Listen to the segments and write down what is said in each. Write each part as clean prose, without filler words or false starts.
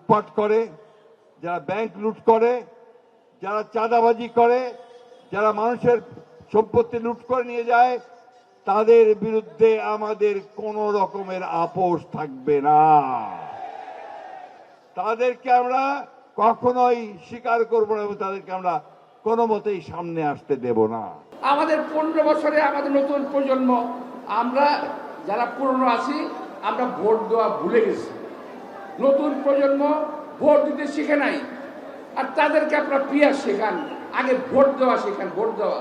লুটপাট করে, যারা ব্যাংক লুট করে, যারা চাঁদাবাজি করে, যারা মানুষের সম্পত্তি লুট করে নিয়ে যায়, তাদের বিরুদ্ধে আমাদের কোনো রকমের আপোষ থাকবে না। তাদেরকে আমরা কখনোই স্বীকার করব না, তাদেরকে আমরা কোনো মতেই সামনে আসতে দেব না। আমাদের 15 বছরে আমাদের নতুন প্রজন্ম, আমরা যারা পুরনো আছি, আমরা ভোট দেওয়া ভুলে গেছি। নতুন প্রজন্ম ভোট দিতে শিখে নাই, আর তাদেরকে আপনারা পিয়ার শেখান। আগে ভোট দেওয়া শেখান, ভোট দেওয়া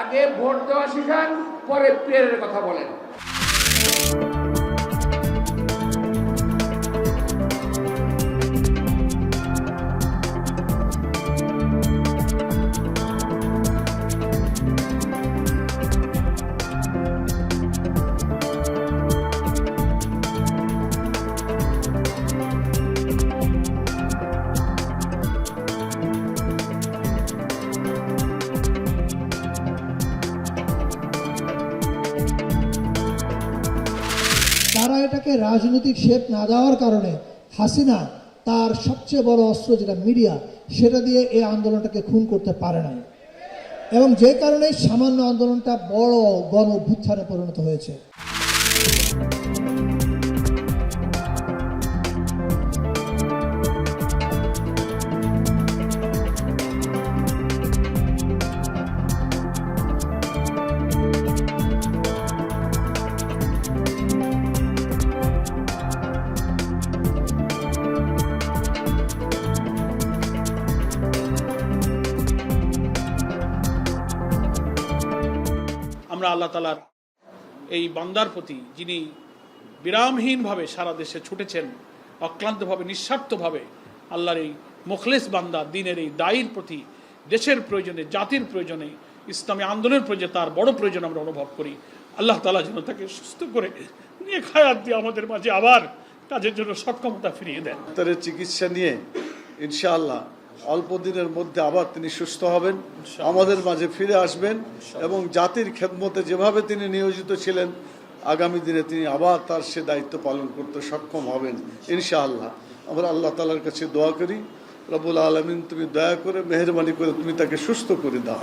আগে ভোট দেওয়া শেখান, পরে পিয়ারের কথা বলেন। তারা এটাকে রাজনৈতিক শেপ না দেওয়ার কারণে হাসিনা তার সবচেয়ে বড় অস্ত্র যেটা মিডিয়া, সেটা দিয়ে এই আন্দোলনটাকে খুন করতে পারে নাই, এবং যে কারণে সামান্য আন্দোলনটা বড় গণ অভ্যুত্থানে পরিণত হয়েছে। আমরা আল্লাহ তাআলার এই বান্দার প্রতি, যিনি বিরামহীনভাবে সারা দেশে ছুটেছেন, অক্লান্তভাবে নিঃস্বার্থভাবে আল্লাহর এই মুখলেস বান্দা, দিনের এই দায়ীর প্রতি, দেশের প্রয়োজনে, জাতির প্রয়োজনে, ইসলামী আন্দোলনের প্রয়োজনে, তার বড় প্রয়োজন আমরা অনুভব করি। আল্লাহ তাআলা যেন তাকে সুস্থ করে নেক হায়াত দিয়ে আমাদের মাঝে আবার কাজের জন্য সক্ষমতা ফিরিয়ে দেন। ডাক্তারের চিকিৎসা নিয়ে ইনশাআল্লাহ অল্প দিনের মধ্যে আবার তিনি সুস্থ হবেন, আমাদের মাঝে ফিরে আসবেন, এবং জাতির খেদমতে যেভাবে তিনি নিয়োজিত ছিলেন, আগামী দিনে তিনি আবার তার সে দায়িত্ব পালন করতে সক্ষম হবেন ইনশাআল্লাহ। আমরা আল্লাহ তাআলার কাছে দোয়া করি, রব্বুল আলামিন তুমি দয়া করে মেহেরবানি করে তুমি তাকে সুস্থ করে দাও।